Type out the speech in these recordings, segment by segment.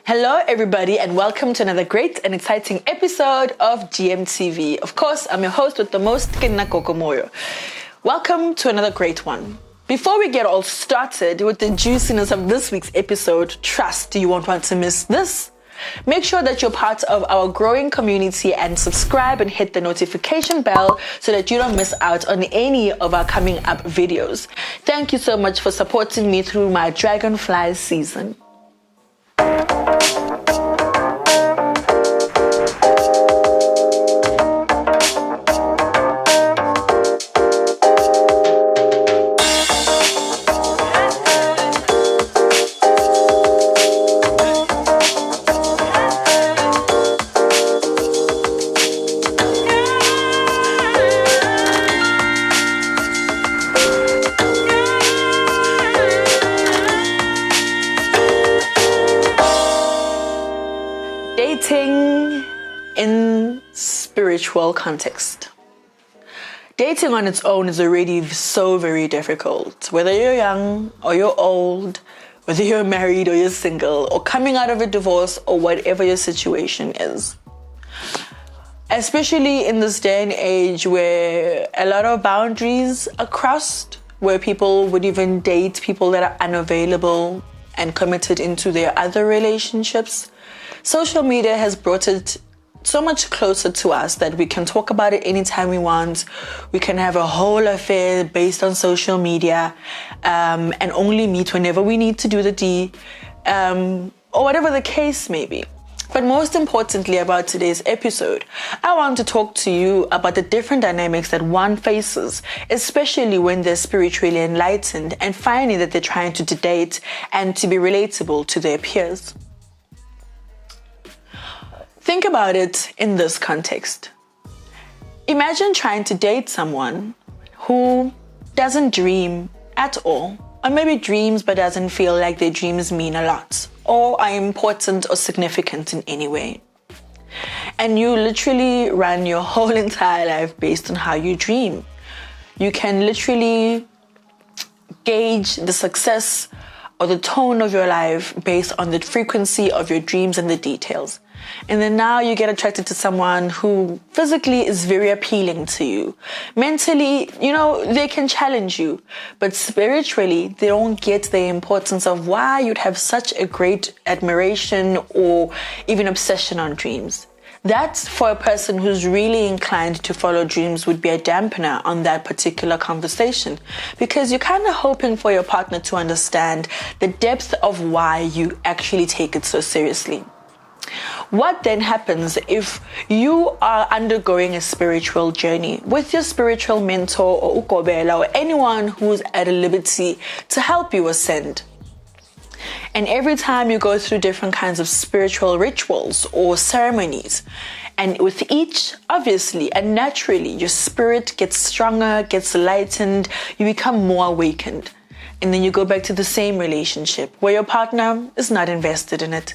Hello, everybody, and welcome to another great and exciting episode of GMTV. Of course, I'm your host with the most, Gogo Moyo. Welcome to another great one. Before we get all started with the juiciness of this week's episode, trust you won't want to miss this. Make sure that you're part of our growing community and subscribe and hit the notification bell so that you don't miss out on any of our coming up videos. Thank you so much for supporting me through my Dragonfly season. Dating in spiritual context. Dating on its own is already so very difficult. Whether you're young or you're old, whether you're married or you're single, or coming out of a divorce, or whatever your situation is. Especially in this day and age where a lot of boundaries are crossed, where people would even date people that are unavailable and committed into their other relationships. Social media has brought it so much closer to us that we can talk about it anytime we want. We can have a whole affair based on social media and only meet whenever we need to do the D or whatever the case may be. But most importantly about today's episode, I want to talk to you about the different dynamics that one faces, especially when they're spiritually enlightened and finding that they're trying to date and to be relatable to their peers. Think about it in this context. Imagine trying to date someone who doesn't dream at all, or maybe dreams but doesn't feel like their dreams mean a lot, or are important or significant in any way. And you literally run your whole entire life based on how you dream. You can literally gauge the success or the tone of your life based on the frequency of your dreams and the details. And then now you get attracted to someone who physically is very appealing to you. Mentally, they can challenge you. But spiritually, they don't get the importance of why you'd have such a great admiration or even obsession on dreams. That, for a person who's really inclined to follow dreams, would be a dampener on that particular conversation, because you're kind of hoping for your partner to understand the depth of why you actually take it so seriously. What then happens if you are undergoing a spiritual journey with your spiritual mentor or ukobela or anyone who's at a liberty to help you ascend? And every time you go through different kinds of spiritual rituals or ceremonies, and with each, obviously and naturally, your spirit gets stronger, gets lightened, you become more awakened. And then you go back to the same relationship where your partner is not invested in it,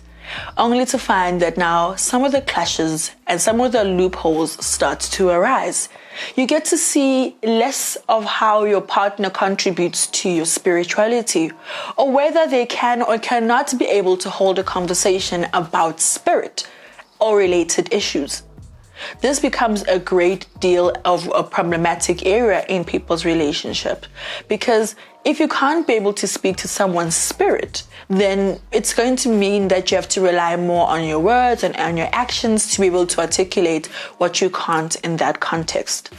only to find that now some of the clashes and some of the loopholes start to arise. You get to see less of how your partner contributes to your spirituality, or whether they can or cannot be able to hold a conversation about spirit or related issues. This becomes a great deal of a problematic area in people's relationship, because if you can't be able to speak to someone's spirit, then it's going to mean that you have to rely more on your words and on your actions to be able to articulate what you can't in that context.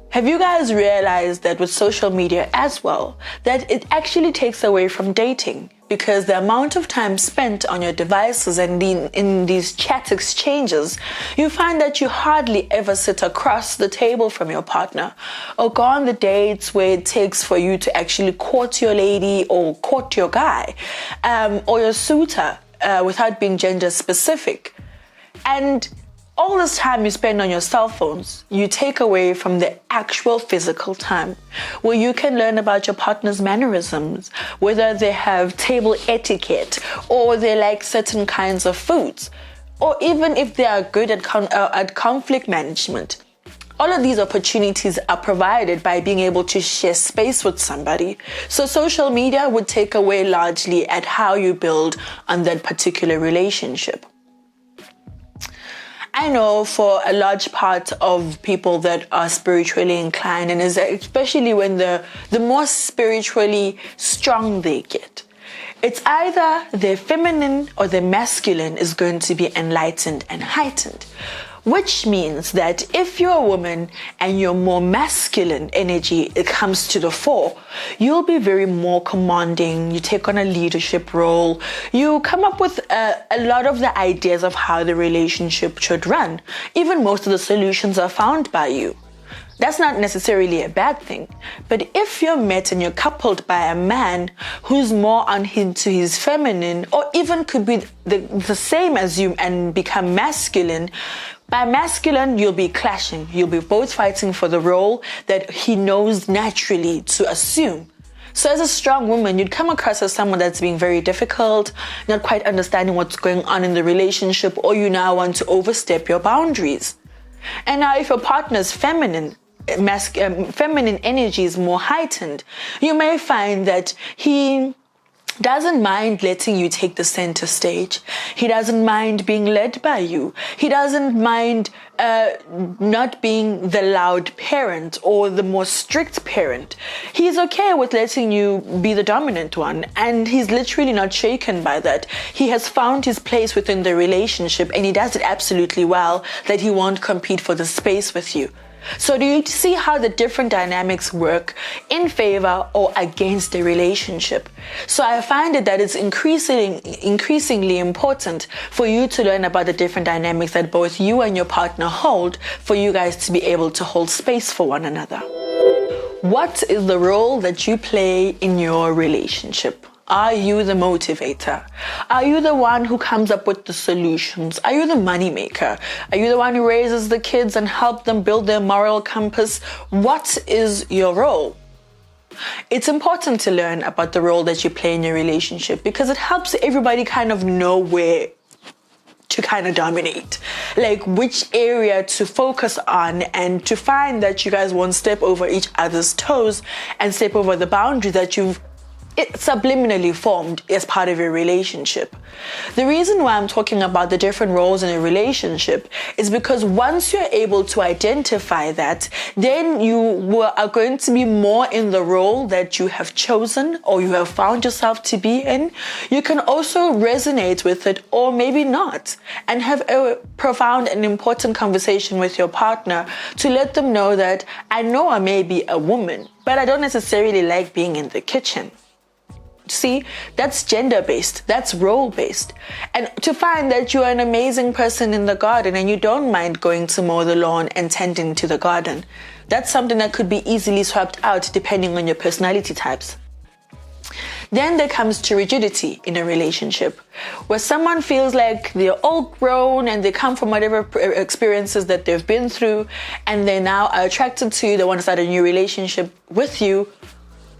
Have you guys realized that with social media as well, that it actually takes away from dating? Because the amount of time spent on your devices and in these chat exchanges, you find that you hardly ever sit across the table from your partner or go on the dates where it takes for you to actually court your lady or court your guy or your suitor without being gender specific. And all this time you spend on your cell phones, you take away from the actual physical time where you can learn about your partner's mannerisms, whether they have table etiquette or they like certain kinds of foods, or even if they are good at conflict management. All of these opportunities are provided by being able to share space with somebody. So social media would take away largely at how you build on that particular relationship. I know for a large part of people that are spiritually inclined, and especially when the more spiritually strong they get, it's either their feminine or their masculine is going to be enlightened and heightened. Which means that if you're a woman and your more masculine energy, it comes to the fore, you'll be very more commanding, you take on a leadership role, you come up with a lot of the ideas of how the relationship should run. Even most of the solutions are found by you. That's not necessarily a bad thing. But if you're met and you're coupled by a man who's more into his feminine, or even could be the same as you and become masculine, by masculine, you'll be clashing. You'll be both fighting for the role that he knows naturally to assume. So as a strong woman, you'd come across as someone that's being very difficult, not quite understanding what's going on in the relationship, or you now want to overstep your boundaries. And now if your partner's feminine energy is more heightened, you may find that he doesn't mind letting you take the center stage. He doesn't mind being led by you. He doesn't mind not being the loud parent or the more strict parent. He's okay with letting you be the dominant one, and he's literally not shaken by that. He has found his place within the relationship, and he does it absolutely well, that he won't compete for the space with you. So do you see how the different dynamics work in favor or against the relationship? So I find it that it's increasingly important for you to learn about the different dynamics that both you and your partner hold, for you guys to be able to hold space for one another. What is the role that you play in your relationship? Are you the motivator? Are you the one who comes up with the solutions? Are you the moneymaker? Are you the one who raises the kids and helps them build their moral compass? What is your role? It's important to learn about the role that you play in your relationship, because it helps everybody kind of know where to kind of dominate, like which area to focus on, and to find that you guys won't step over each other's toes and step over the boundary that you've subliminally formed as part of your relationship. The reason why I'm talking about the different roles in a relationship is because once you're able to identify that, then you are going to be more in the role that you have chosen or you have found yourself to be in. You can also resonate with it, or maybe not, and have a profound and important conversation with your partner to let them know that I know I may be a woman, but I don't necessarily like being in the kitchen. See, that's gender-based, that's role-based. And to find that you're an amazing person in the garden and you don't mind going to mow the lawn and tending to the garden, that's something that could be easily swapped out depending on your personality types. Then there comes to rigidity in a relationship, where someone feels like they're all grown and they come from whatever experiences that they've been through, and they now are attracted to you, they want to start a new relationship with you,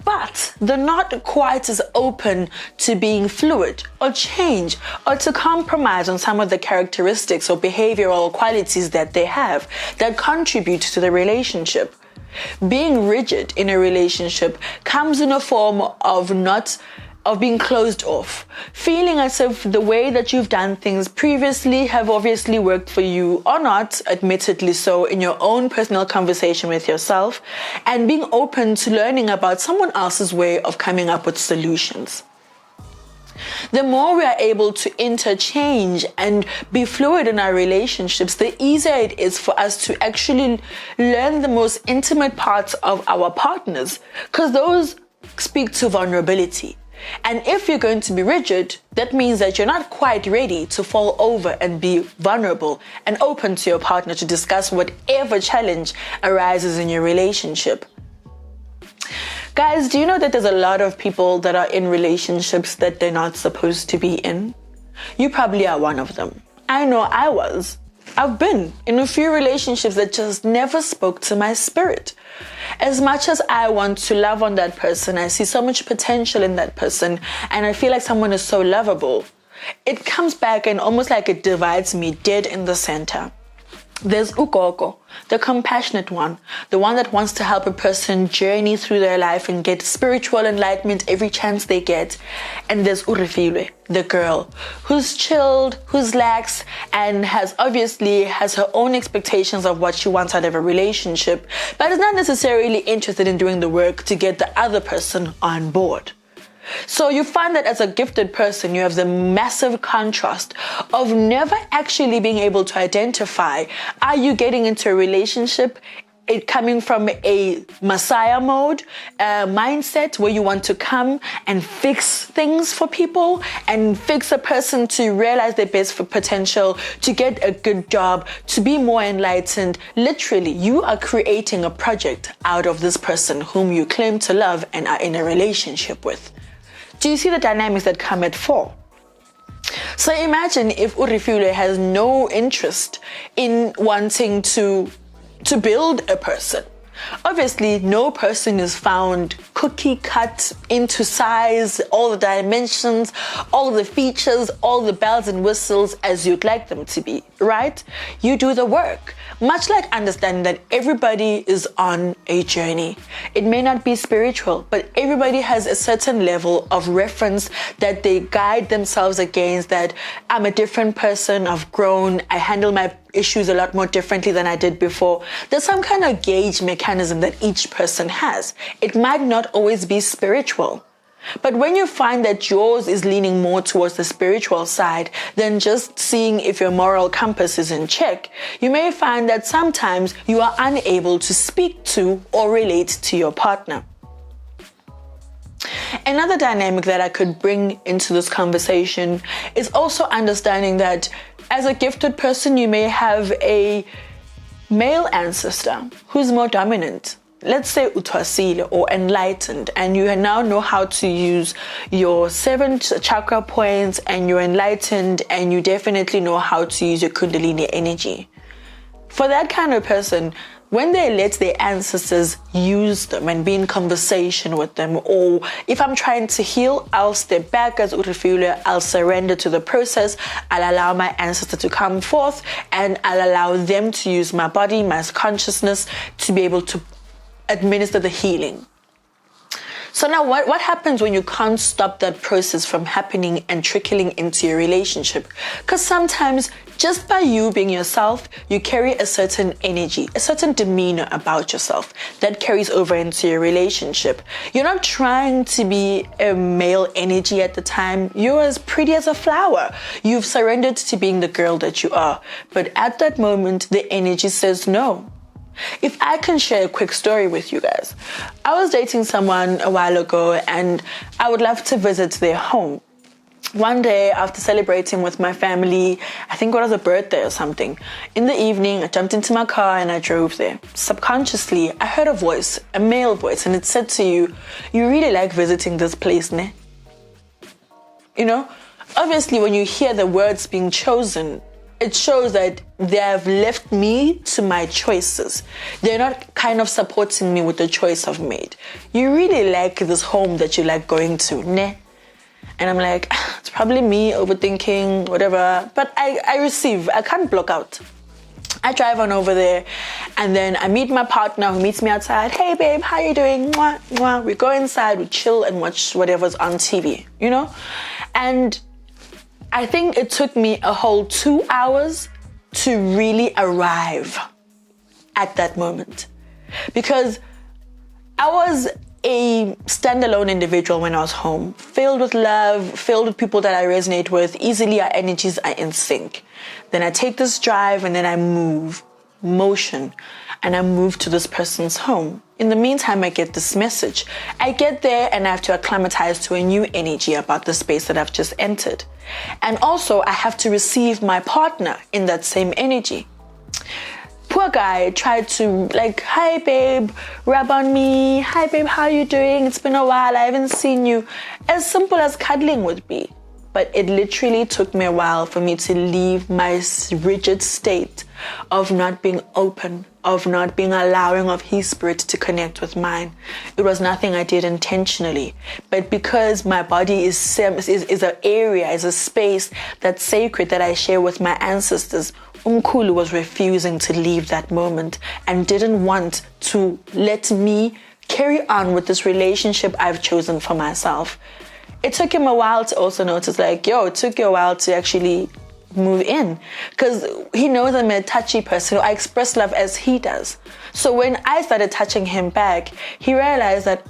but they're not quite as open to being fluid or change or to compromise on some of the characteristics or behavioral qualities that they have that contribute to the relationship. Being rigid in a relationship comes in a form of being closed off, feeling as if the way that you've done things previously have obviously worked for you or not, admittedly so, in your own personal conversation with yourself, and being open to learning about someone else's way of coming up with solutions. The more we are able to interchange and be fluid in our relationships, the easier it is for us to actually learn the most intimate parts of our partners, because those speak to vulnerability. And if you're going to be rigid, that means that you're not quite ready to fall over and be vulnerable and open to your partner to discuss whatever challenge arises in your relationship. Guys, do you know that there's a lot of people that are in relationships that they're not supposed to be in? You probably are one of them. I know I was. I've been in a few relationships that just never spoke to my spirit. As much as I want to love on that person, I see so much potential in that person, and I feel like someone is so lovable, it comes back and almost like it divides me dead in the center. There's Gogo, the compassionate one, the one that wants to help a person journey through their life and get spiritual enlightenment every chance they get. And there's Urifilwe, the girl, who's chilled, who's lax, and has her own expectations of what she wants out of a relationship, but is not necessarily interested in doing the work to get the other person on board. So you find that as a gifted person, you have the massive contrast of never actually being able to identify, are you getting into a relationship it coming from a messiah mode, mindset where you want to come and fix things for people and fix a person to realize their best potential, to get a good job, to be more enlightened. Literally, you are creating a project out of this person whom you claim to love and are in a relationship with. Do you see the dynamics that come at 4? So imagine if Urifilwe has no interest in wanting to build a person. Obviously, no person is found cookie cut into size, all the dimensions, all the features, all the bells and whistles as you'd like them to be, right? You do the work. Much like understanding that everybody is on a journey. It may not be spiritual, but everybody has a certain level of reference that they guide themselves against, that I'm a different person, I've grown, I handle my issues a lot more differently than I did before. There's some kind of gauge mechanism that each person has. It might not always be spiritual. But when you find that yours is leaning more towards the spiritual side than just seeing if your moral compass is in check, you may find that sometimes you are unable to speak to or relate to your partner. Another dynamic that I could bring into this conversation is also understanding that as a gifted person, you may have a male ancestor who's more dominant. Let's say utwasile or enlightened, and you now know how to use your 7 chakra points, and you're enlightened, and you definitely know how to use your kundalini energy. For that kind of person, when they let their ancestors use them and be in conversation with them, or if I'm trying to heal, I'll step back as Urifilwe, I'll surrender to the process, I'll allow my ancestor to come forth, and I'll allow them to use my body, my consciousness to be able to administer the healing. So now what happens when you can't stop that process from happening and trickling into your relationship? Because sometimes just by you being yourself, you carry a certain energy, a certain demeanor about yourself that carries over into your relationship. You're not trying to be a male energy at the time. You're as pretty as a flower. You've surrendered to being the girl that you are. But at that moment, the energy says no. If I can share a quick story with you guys. I was dating someone a while ago and I would love to visit their home. One day after celebrating with my family, I think it was a birthday or something, in the evening I jumped into my car and I drove there. Subconsciously, I heard a voice, a male voice, and it said to you, you really like visiting this place, ne? You know, obviously when you hear the words being chosen, it shows that they have left me to my choices. They're not kind of supporting me with the choice I've made. You really like this home that you like going to, ne? And I'm like, it's probably me overthinking, whatever. But I can't block out. I drive on over there and then I meet my partner who meets me outside. Hey babe, how you doing? Mwah, mwah. We go inside, we chill and watch whatever's on TV, you know? And I think it took me a whole 2 hours to really arrive at that moment. Because I was a standalone individual when I was home, filled with love, filled with people that I resonate with. Easily our energies are in sync. Then I take this drive and then I motion, and I move to this person's home. In the meantime, I get this message. I get there and I have to acclimatize to a new energy about the space that I've just entered. And also I have to receive my partner in that same energy. Poor guy tried to like, hi babe, rub on me. Hi babe, how you doing? It's been a while, I haven't seen you. As simple as cuddling would be. But it literally took me a while for me to leave my rigid state of not being open, of not being allowing of his spirit to connect with mine. It was nothing I did intentionally, but because my body is an area, is a space that's sacred that I share with my ancestors, Umkhulu was refusing to leave that moment and didn't want to let me carry on with this relationship I've chosen for myself. It took him a while to also notice, like, it took you a while to actually move in, because he knows I'm a touchy person. I express love as he does. So when I started touching him back, he realized that,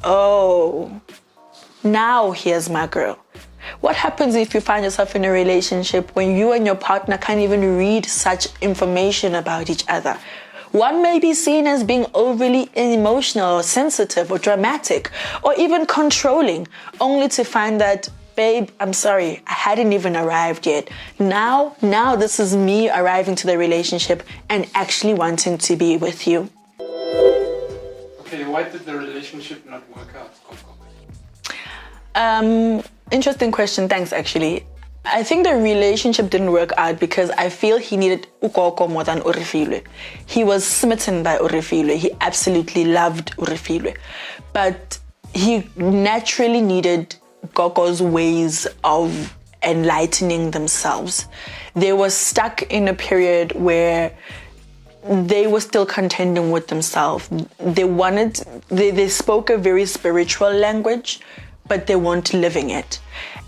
now here's my girl. What happens if you find yourself in a relationship when you and your partner can't even read such information about each other? One may be seen as being overly emotional or sensitive or dramatic or even controlling, only to find that, babe, I'm sorry, I hadn't even arrived yet. Now this is me arriving to the relationship and actually wanting to be with you. Okay, why did the relationship not work out, Gogo? Interesting question, thanks actually. I think the relationship didn't work out because I feel he needed Gogo more than Urifilwe. He was smitten by Urifilwe. He absolutely loved Urifilwe. But he naturally needed Gogo's ways of enlightening themselves. They were stuck in a period where they were still contending with themselves. They spoke a very spiritual language, but they weren't living it.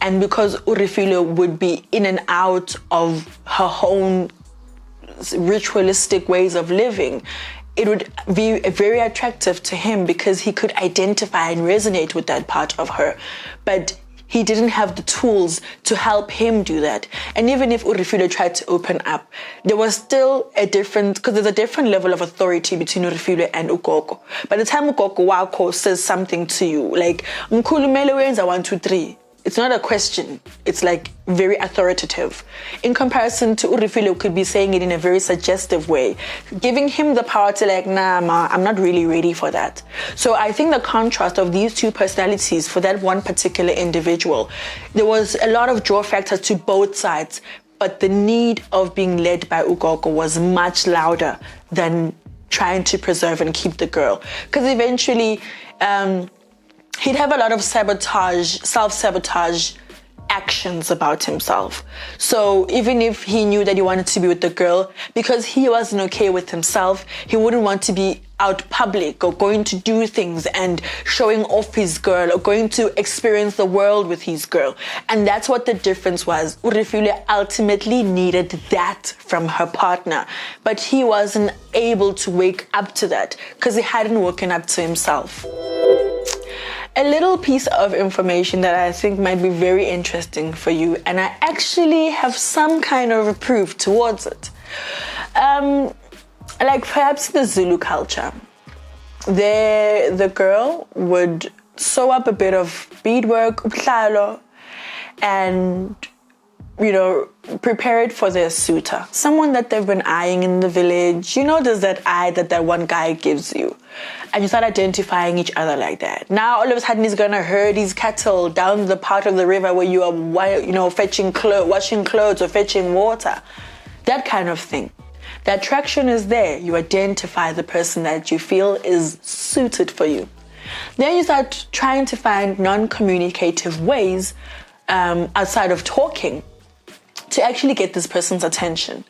And because Urifilwe would be in and out of her own ritualistic ways of living, it would be very attractive to him because he could identify and resonate with that part of her. But he didn't have the tools to help him do that. And even if Urifilwe tried to open up, there was still because there's a different level of authority between Urifilwe and Gogo. By the time Gogo Wako says something to you, like, Mkhulumele wenza 1, 2, 3, it's not a question. It's like very authoritative. In comparison to Urifilwe, could be saying it in a very suggestive way, giving him the power to like, nah, ma, I'm not really ready for that. So I think the contrast of these two personalities for that one particular individual, there was a lot of draw factors to both sides, but the need of being led by Gogo was much louder than trying to preserve and keep the girl. Because eventually, he'd have a lot of self-sabotage actions about himself. So even if he knew that he wanted to be with the girl, because he wasn't okay with himself, he wouldn't want to be out public or going to do things and showing off his girl or going to experience the world with his girl. And that's what the difference was. Urifilwe ultimately needed that from her partner, but he wasn't able to wake up to that because he hadn't woken up to himself. A little piece of information that I think might be very interesting for you, and I actually have some kind of a proof towards it. Like perhaps the Zulu culture, the girl would sew up a bit of beadwork, ubuhlalo, and prepare it for their suitor, someone that they've been eyeing in the village. There's that eye that one guy gives you. And you start identifying each other like that. Now, all of a sudden, he's going to herd his cattle down the part of the river where you are, washing clothes or fetching water. That kind of thing. The attraction is there. You identify the person that you feel is suited for you. Then you start trying to find non-communicative ways outside of talking to actually get this person's attention.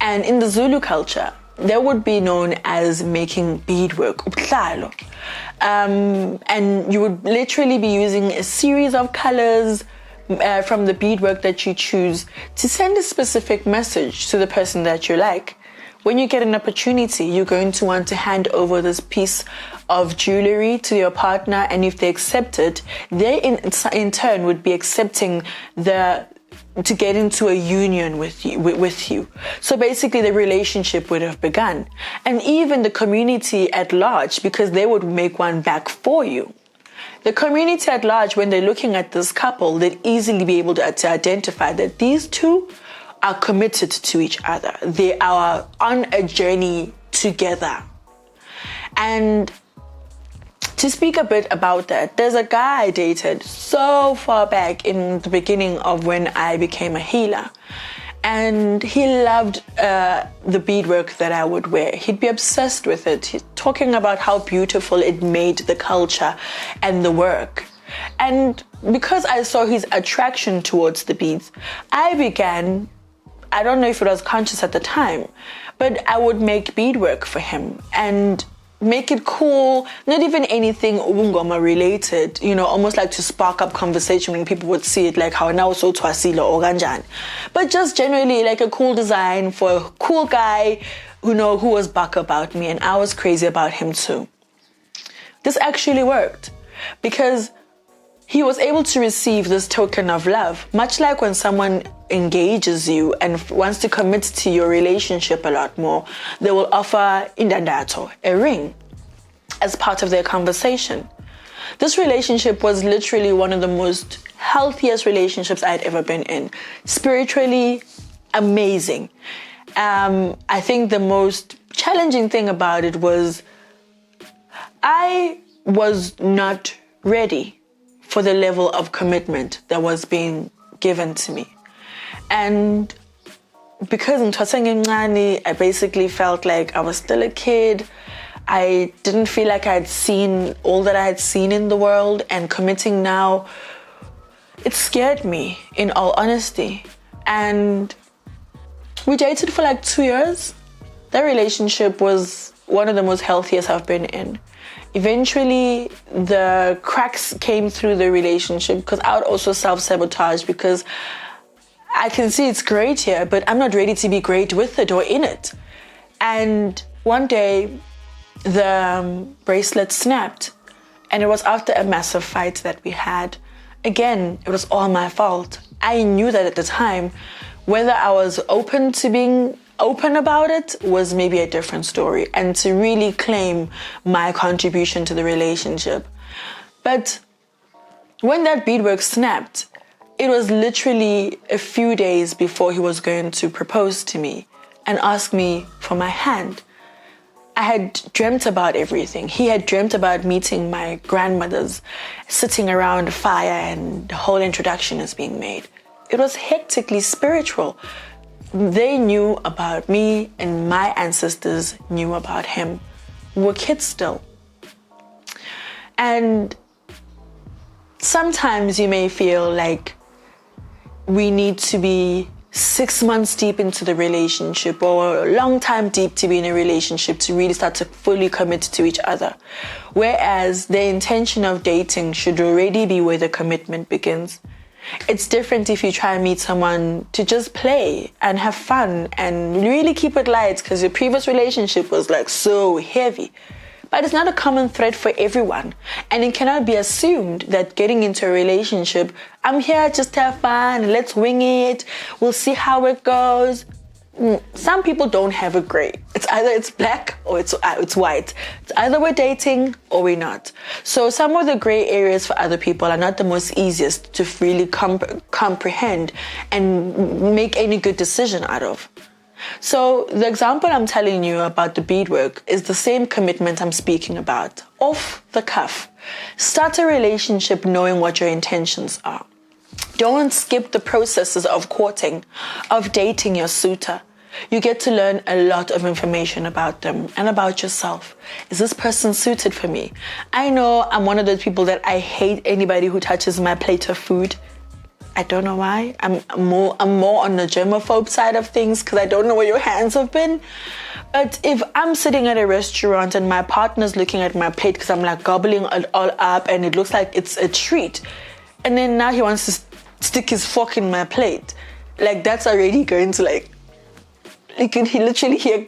And in the Zulu culture, that would be known as making beadwork, ubuhlalo. And you would literally be using a series of colors from the beadwork that you choose to send a specific message to the person that you like. When you get an opportunity, you're going to want to hand over this piece of jewelry to your partner, and if they accept it, they in turn would be accepting to get into a union with you. So basically the relationship would have begun. And even the community at large, because they would make one back for you. The community at large, when they're looking at this couple, they'd easily be able to identify that these two are committed to each other. They are on a journey together. And to speak a bit about that, there's a guy I dated so far back in the beginning of when I became a healer. And he loved the beadwork that I would wear. He'd be obsessed with it. He's talking about how beautiful it made the culture and the work. And because I saw his attraction towards the beads, I don't know if it was conscious at the time, but I would make beadwork for him and make it cool, not even anything ubungoma related, almost like to spark up conversation when people would see it, like how now so twasilo or ganjan. But just generally like a cool design for a cool guy who was buck about me, and I was crazy about him too. This actually worked because he was able to receive this token of love, much like when someone engages you and wants to commit to your relationship a lot more, they will offer indandato, a ring, as part of their conversation. This relationship was literally one of the most healthiest relationships I had ever been in. Spiritually, amazing. I think the most challenging thing about it was I was not ready for the level of commitment that was being given to me. And because I basically felt like I was still a kid. I didn't feel like I had seen all that I had seen in the world, and committing now, it scared me, in all honesty. And we dated for like 2 years. That relationship was one of the most healthiest I've been in. Eventually, the cracks came through the relationship because I would also self-sabotage because I can see it's great here, but I'm not ready to be great with it or in it. And one day, the bracelet snapped, and it was after a massive fight that we had. Again, it was all my fault. I knew that at the time. Whether I was open to being open about it was maybe a different story, and to really claim my contribution to the relationship. But when that beadwork snapped, it was literally a few days before he was going to propose to me and ask me for my hand. I had dreamt about everything. He had dreamt about meeting my grandmothers, sitting around a fire, and the whole introduction is being made. It was hectically spiritual. They knew about me, and my ancestors knew about him. We were kids still. And sometimes you may feel like we need to be 6 months deep into the relationship, or a long time deep to be in a relationship to really start to fully commit to each other. Whereas the intention of dating should already be where the commitment begins. It's different if you try and meet someone to just play and have fun and really keep it light because your previous relationship was like so heavy. But it's not a common thread for everyone. And it cannot be assumed that getting into a relationship, I'm here just to have fun, let's wing it, we'll see how it goes. Some people don't have a gray. It's either it's black or it's white. It's either we're dating or we're not. So some of the gray areas for other people are not the most easiest to really comprehend and make any good decision out of. So the example I'm telling you about the beadwork is the same commitment I'm speaking about. Off the cuff. Start a relationship knowing what your intentions are. Don't skip the processes of courting, of dating your suitor. You get to learn a lot of information about them and about yourself. Is this person suited for me? I know I'm one of those people that I hate anybody who touches my plate of food. I don't know why. I'm more on the germaphobe side of things because I don't know where your hands have been. But if I'm sitting at a restaurant and my partner's looking at my plate because I'm like gobbling it all up and it looks like it's a treat, and then now he wants to stick his fork in my plate, like that's already going to like you can literally hear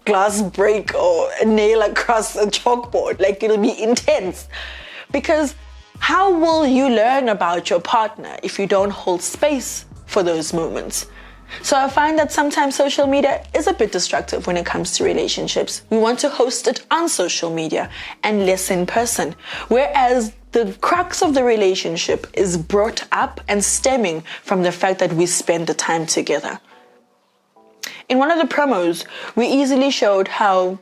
glass break or a nail across a chalkboard. Like it'll be intense. Because how will you learn about your partner if you don't hold space for those moments? So I find that sometimes social media is a bit destructive when it comes to relationships. We want to host it on social media and less in person. Whereas the crux of the relationship is brought up and stemming from the fact that we spend the time together. In one of the promos, we easily showed how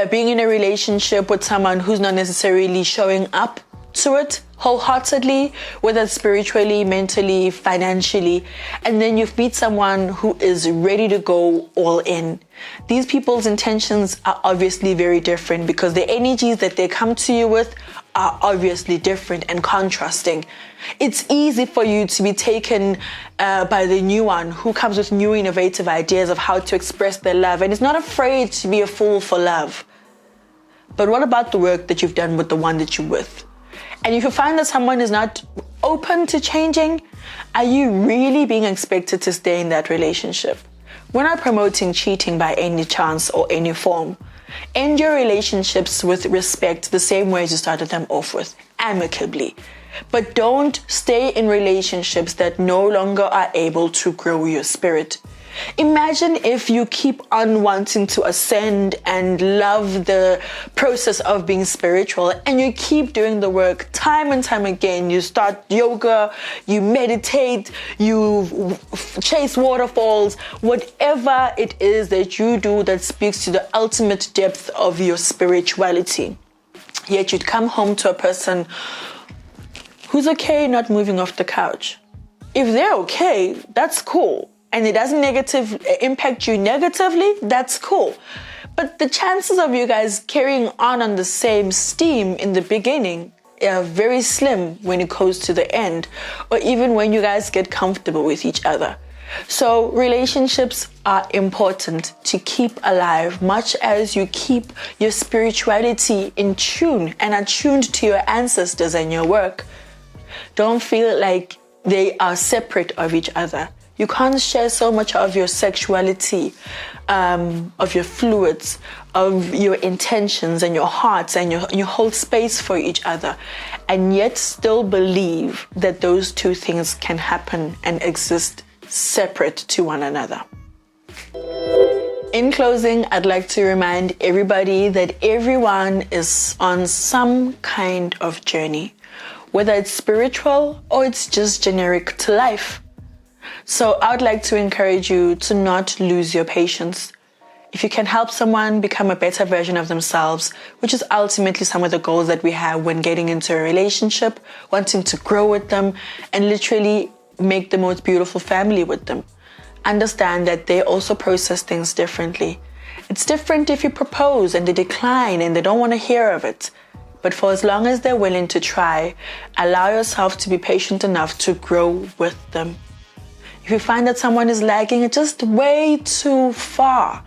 being in a relationship with someone who's not necessarily showing up to it wholeheartedly, whether spiritually, mentally, financially, and then you meet someone who is ready to go all in. These people's intentions are obviously very different because the energies that they come to you with are obviously different and contrasting. It's easy for you to be taken by the new one who comes with new innovative ideas of how to express their love and is not afraid to be a fool for love. But what about the work that you've done with the one that you're with? And if you find that someone is not open to changing, are you really being expected to stay in that relationship? We're not promoting cheating by any chance or any form. End your relationships with respect the same way as you started them off with, amicably. But don't stay in relationships that no longer are able to grow your spirit. Imagine if you keep on wanting to ascend and love the process of being spiritual and you keep doing the work time and time again. You start yoga, you meditate, you chase waterfalls, whatever it is that you do that speaks to the ultimate depth of your spirituality. Yet you'd come home to a person who's okay not moving off the couch. If they're okay, that's cool. And it doesn't impact you negatively, that's cool. But the chances of you guys carrying on the same steam in the beginning are very slim when it goes to the end, or even when you guys get comfortable with each other. So relationships are important to keep alive, much as you keep your spirituality in tune and attuned to your ancestors and your work. Don't feel like they are separate of each other. You can't share so much of your sexuality, of your fluids, of your intentions and your hearts, and you hold space for each other, and yet still believe that those two things can happen and exist separate to one another. In closing, I'd like to remind everybody that everyone is on some kind of journey, whether it's spiritual or it's just generic to life. So I would like to encourage you to not lose your patience. If you can help someone become a better version of themselves, which is ultimately some of the goals that we have when getting into a relationship, wanting to grow with them and literally make the most beautiful family with them, understand that they also process things differently. It's different if you propose and they decline and they don't want to hear of it. But for as long as they're willing to try, allow yourself to be patient enough to grow with them. If you find that someone is lagging just way too far,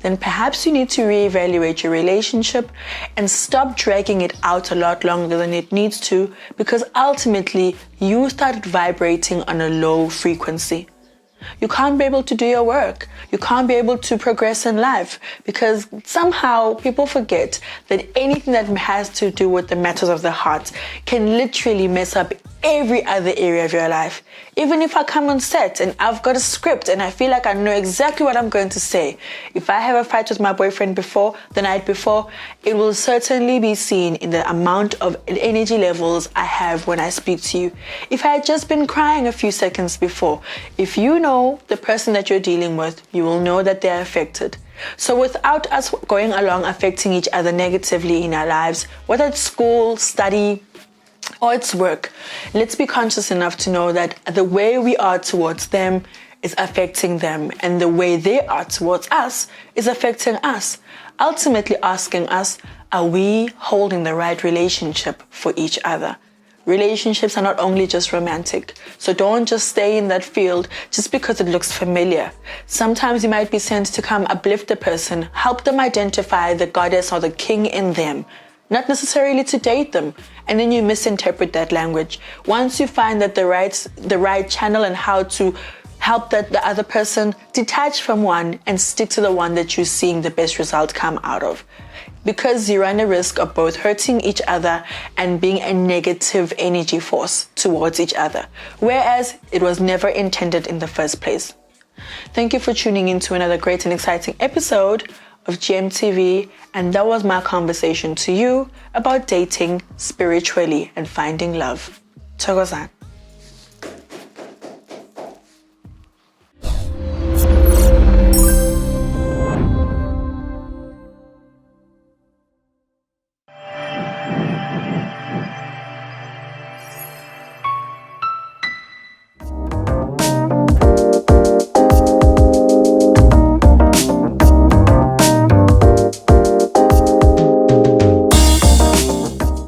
then perhaps you need to reevaluate your relationship and stop dragging it out a lot longer than it needs to, because ultimately you started vibrating on a low frequency. You can't be able to do your work. You can't be able to progress in life because somehow people forget that anything that has to do with the matters of the heart can literally mess up every other area of your life. Even if I come on set and I've got a script and I feel like I know exactly what I'm going to say, if I have a fight with my boyfriend the night before, it will certainly be seen in the amount of energy levels I have when I speak to you. If I had just been crying a few seconds before, if you know the person that you're dealing with, you will know that they're affected. So without us going along affecting each other negatively in our lives, whether it's school, study, or it's work, let's be conscious enough to know that the way we are towards them is affecting them, and the way they are towards us is affecting us, ultimately asking us, are we holding the right relationship for each other? Relationships are not only just romantic, so don't just stay in that field just because it looks familiar. Sometimes you might be sent to come uplift the person, help them identify the goddess or the king in them, not necessarily to date them, and then you misinterpret that language. Once you find that the right channel and how to help the other person, detach from one and stick to the one that you're seeing the best result come out of. Because you run a risk of both hurting each other and being a negative energy force towards each other, whereas it was never intended in the first place. Thank you for tuning in to another great and exciting episode of GMTV, and that was my conversation to you about dating spiritually and finding love. Thokozani.